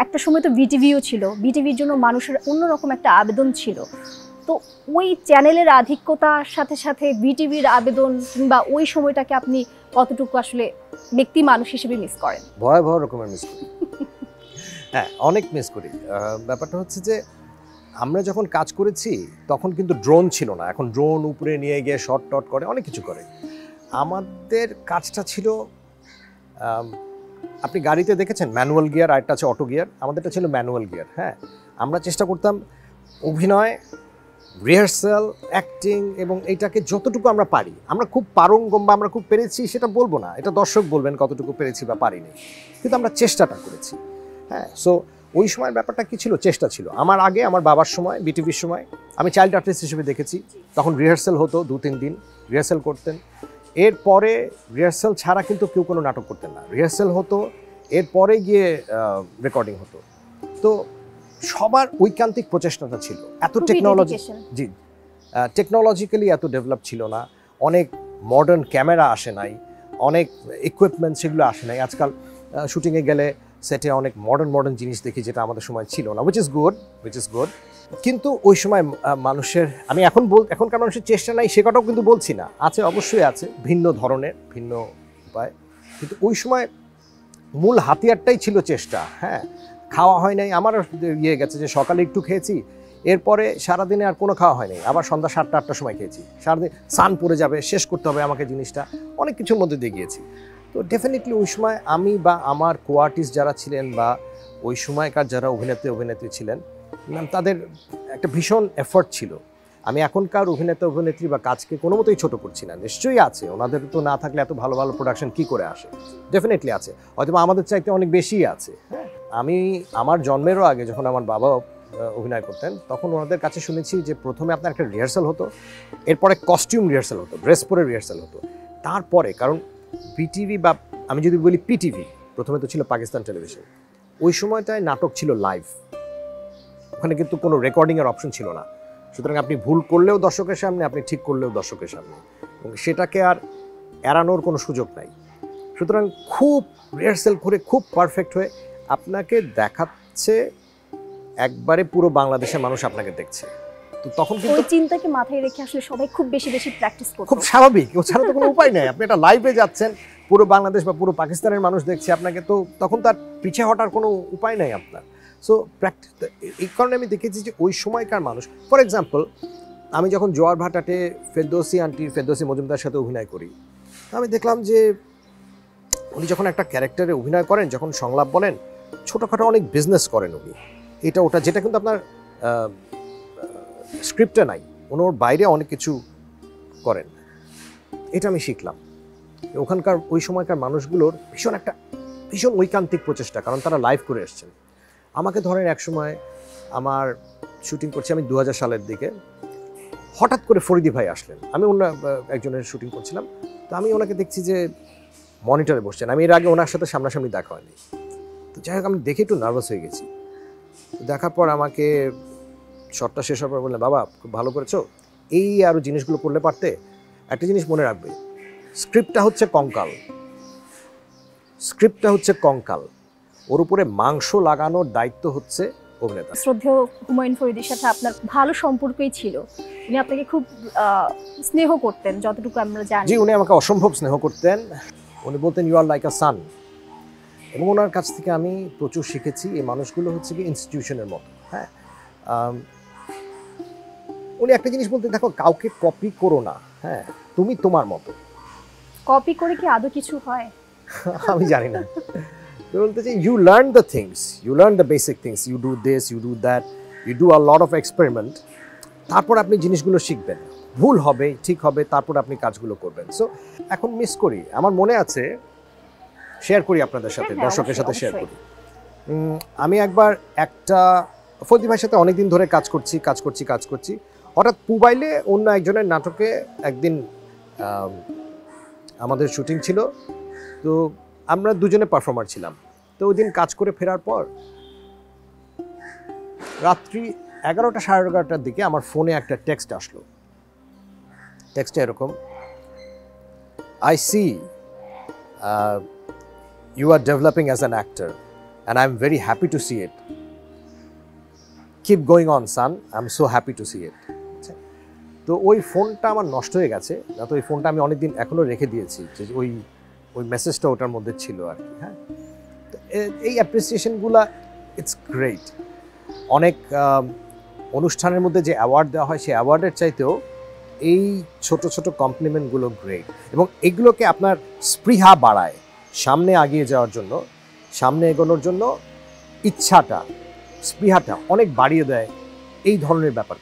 একটা সময় তো বিটিভিও ছিল, বিটিভির জন্য মানুষের অন্যরকম একটা আবেদন ছিল। তো ওই চ্যানেলের আধিক্যতার সাথে সাথে বিটিভির আবেদন কিংবা ওই সময়টাকে আপনি কতটুকু আসলে ব্যক্তি মানুষ হিসেবে মিস করেন? ভয়াবহ রকমের মিস করি। হ্যাঁ, অনেক মিস করি। ব্যাপারটা হচ্ছে যে আমরা যখন কাজ করেছি তখন কিন্তু ড্রোন ছিল না। এখন ড্রোন উপরে নিয়ে গিয়ে শট টট করে, অনেক কিছু করে। আমাদের কাজটা ছিল, আপনি গাড়িতে দেখেছেন ম্যানুয়াল গিয়ার আর একটা আছে অটো গিয়ার, আমাদেরটা ছিল ম্যানুয়াল গিয়ার। হ্যাঁ, আমরা চেষ্টা করতাম অভিনয়, রিহার্সাল, অ্যাক্টিং এবং এইটাকে যতটুকু আমরা পারি, আমরা খুব পারঙ্গম বা আমরা খুব পেরেছি সেটা বলবো না, এটা দর্শক বলবেন কতটুকু পেরেছি বা পারিনি, কিন্তু আমরা চেষ্টাটা করেছি। হ্যাঁ, সো ওই সময়ের ব্যাপারটা কী ছিল, চেষ্টা ছিল। আমার আগে আমার বাবার সময়, বিটিভির সময় আমি চাইল্ড আর্টিস্ট হিসেবে দেখেছি, তখন রিহার্সাল হতো 2-3 দিন রিহার্সাল করতেন। এরপরে রিহার্সাল ছাড়া কিন্তু কেউ কোনো নাটক করতেন না, রিহার্সাল হতো, এরপরে গিয়ে রেকর্ডিং হতো। তো সবার ঐকান্তিক প্রচেষ্টাটা ছিল। এত টেকনোলজি, জি, টেকনোলজিক্যালি এত ডেভেলপ ছিল না, অনেক মডার্ন ক্যামেরা আসে নাই, অনেক ইকুইপমেন্ট সেগুলো আসে নাই। আজকাল শুটিংয়ে গেলে সেটে অনেক মডার্ন জিনিস দেখি, যেটা আমাদের সময় ছিল না, উইচ ইজ গুড। কিন্তু ওই সময় মানুষের, আমি এখনকার মানুষের চেষ্টা নাই সে কথাও কিন্তু বলছি না, আছে, অবশ্যই আছে, ভিন্ন ধরনের, ভিন্ন উপায়, কিন্তু ওই সময় মূল হাতিয়ারটাই ছিল চেষ্টা। হ্যাঁ, খাওয়া হয় নাই আমার, ইয়ে গেছে যে সকালে একটু খেয়েছি, এরপরে সারাদিনে আর কোনো খাওয়া হয় নাই, আবার সন্ধ্যা 7টা-8টার সময় খেয়েছি, সারাদিন সান পড়ে যাবে, শেষ করতে হবে আমাকে জিনিসটা, অনেক কিছুর মধ্যে দিয়ে গিয়েছি। তো ডেফিনেটলি ওই সময় আমি বা আমার কো আর্টিস্ট যারা ছিলেন বা ওই সময়কার যারা অভিনেত্রী ছিলেন, তাদের একটা ভীষণ এফর্ট ছিল। আমি এখনকার অভিনেত্রী বা কাজকে কোনো মতোই ছোট করছি না, নিশ্চয়ই আছে, ওনাদের তো না থাকলে এত ভালো ভালো প্রোডাকশন কি করে আসে, ডেফিনেটলি আছে, হয়তো আমাদের চাইতে অনেক বেশি আছে। হ্যাঁ, আমি আমার জন্মেরও আগে যখন আমার বাবা অভিনয় করতেন, তখন ওনাদের কাছে শুনেছি যে প্রথমে আপনার একটা রিহার্সাল হতো, এরপরে কস্টিউম রিহার্সাল হতো, ড্রেস পরে রিহার্সাল হতো, তারপরে, কারণ বিটিভি বা আমি যদি বলি পিটিভি, প্রথমে তো ছিল পাকিস্তান টেলিভিশন, ওই সময়টায় নাটক ছিল লাইভ, ওখানে কিন্তু কোনো রেকর্ডিংয়ের অপশন ছিল না। সুতরাং আপনি ভুল করলেও দর্শকের সামনে, আপনি ঠিক করলেও দর্শকের সামনে, এবং সেটাকে আর এড়ানোর কোনো সুযোগ নাই। সুতরাং খুব রিহার্সাল করে খুব পারফেক্ট হয়ে আপনাকে দেখাচ্ছে, একবারে পুরো বাংলাদেশের মানুষ আপনাকে দেখছে। তো তখন কিন্তু ওই চিন্তাকে মাথায় রেখে আসলে সবাই খুব বেশি প্র্যাকটিস করত, খুব স্বাভাবিক, ও ছাড়া তো কোনো উপায় নেই। আপনি একটা লাইভে যাচ্ছেন, পুরো বাংলাদেশ বা পুরো পাকিস্তানের মানুষ দেখছে আপনাকে, তো তখন তার পিছিয়ে হটার কোনো উপায় নেই আপনার। সো প্র্যাকটিস, এই কারণে আমি দেখেছি যে ওই সময়কার মানুষ, ফর এক্সাম্পল আমি যখন জোয়ার ভাটাতে ফেরদৌসী মজুমদার সাথে অভিনয় করি, আমি দেখলাম যে উনি যখন একটা ক্যারেক্টারে অভিনয় করেন, যখন সংলাপ বলেন, ছোটোখাটো অনেক বিজনেস করেন উনি, এটা ওটা, যেটা কিন্তু আপনার স্ক্রিপ্টে নাই, ওনার বাইরে অনেক কিছু করেন। এটা আমি শিখলাম ওখানকার ওই সময়কার মানুষগুলোর ভীষণ ঐকান্তিক প্রচেষ্টা, কারণ তারা লাইভ করে এসছেন। আমাকে ধরেন এক সময় আমার শুটিং করছি আমি 2000 সালের দিকে, হঠাৎ করে ফরিদি ভাই আসলেন, আমি অন্য একজনের শুটিং করছিলাম, তো আমি ওনাকে দেখছি যে মনিটরে বসছেন, আমি এর আগে ওনার সাথে সামনাসামনি দেখা হয়নি। তো যাই হোক, আমি দেখে একটু নার্ভাস হয়ে গেছি। দেখার পর আমাকে শটটা শেষ হওয়ার পর বললেন, বাবা খুব ভালো করেছো, এই আরও জিনিসগুলো করলে পারতে, একটা জিনিস মনে রাখবে, স্ক্রিপ্টটা হচ্ছে কঙ্কাল, ওর উপরে মাংস লাগানোর দায়িত্ব হচ্ছে অভিনেতা। শ্রদ্ধেয় হুমায়ুন ফরিদির সাথে আপনার ভালো সম্পর্কই ছিল, উনি আপনাকে খুব স্নেহ করতেন যতটুকু আমরা জানি। জি, উনি আমাকে অসম্ভব স্নেহ করতেন, উনি বলতেন ইউ আর লাইক আ সান, এবং ওনার কাছ থেকে আমি প্রচুর শিখেছি। এই মানুষগুলো হচ্ছে কি ইনস্টিটিউশনের মতো। হ্যাঁ, উনি একটা জিনিস বলতে, দেখো কাউকে কপি করো না, হ্যাঁ, তুমি তোমার মতো। কপি করে কি আদৌ কিছু হয়? আমি জানি না, বলতে চাই you learn the things, you learn the basic things, you do this, you do that, you do a lot of experiment, তারপর আপনি জিনিসগুলো শিখবেন, ভুল হবে, ঠিক হবে, তারপর আপনি কাজগুলো করবেন। সো এখন মিস করি, আমার মনে আছে, শেয়ার করি আপনাদের সাথে, দর্শকের সাথে শেয়ার করি। আমি একবার একটা ফরিদি ভাইয়ের সাথে অনেকদিন ধরে কাজ করছি, হঠাৎ পুবাইলে অন্য একজনের নাটকে একদিন আমাদের শুটিং ছিল, তো আমরা দুজনে পারফর্মার ছিলাম। তো ওই দিন কাজ করে ফেরার পর রাত্রি 11টা সাড়ে 11টার দিকে আমার ফোনে একটা টেক্সট আসলো। টেক্সটে এরকম, I see you are developing as an actor, and I'm very happy to see it. Keep going on, son. I'm so happy to see it. তো ওই ফোনটা আমার নষ্ট হয়ে গেছে, না তো ওই ফোনটা আমি অনেকদিন এখনো রেখে দিয়েছি, যে ওই মেসেজটা ওটার মধ্যে ছিল আর কি। হ্যাঁ, তো এই অ্যাপ্রিসিয়েশনগুলো ইটস গ্রেট। অনেক অনুষ্ঠানের মধ্যে যে অ্যাওয়ার্ড দেওয়া হয়, সেই অ্যাওয়ার্ডের চাইতেও এই ছোট ছোট কমপ্লিমেন্টগুলো গ্রেট, এবং এগুলোকে আপনার স্পৃহা বাড়ায় সামনে এগিয়ে যাওয়ার জন্য, সামনে এগোনোর জন্য ইচ্ছাটা, স্পৃহাটা অনেক বাড়িয়ে দেয় এই ধরনের ব্যাপার।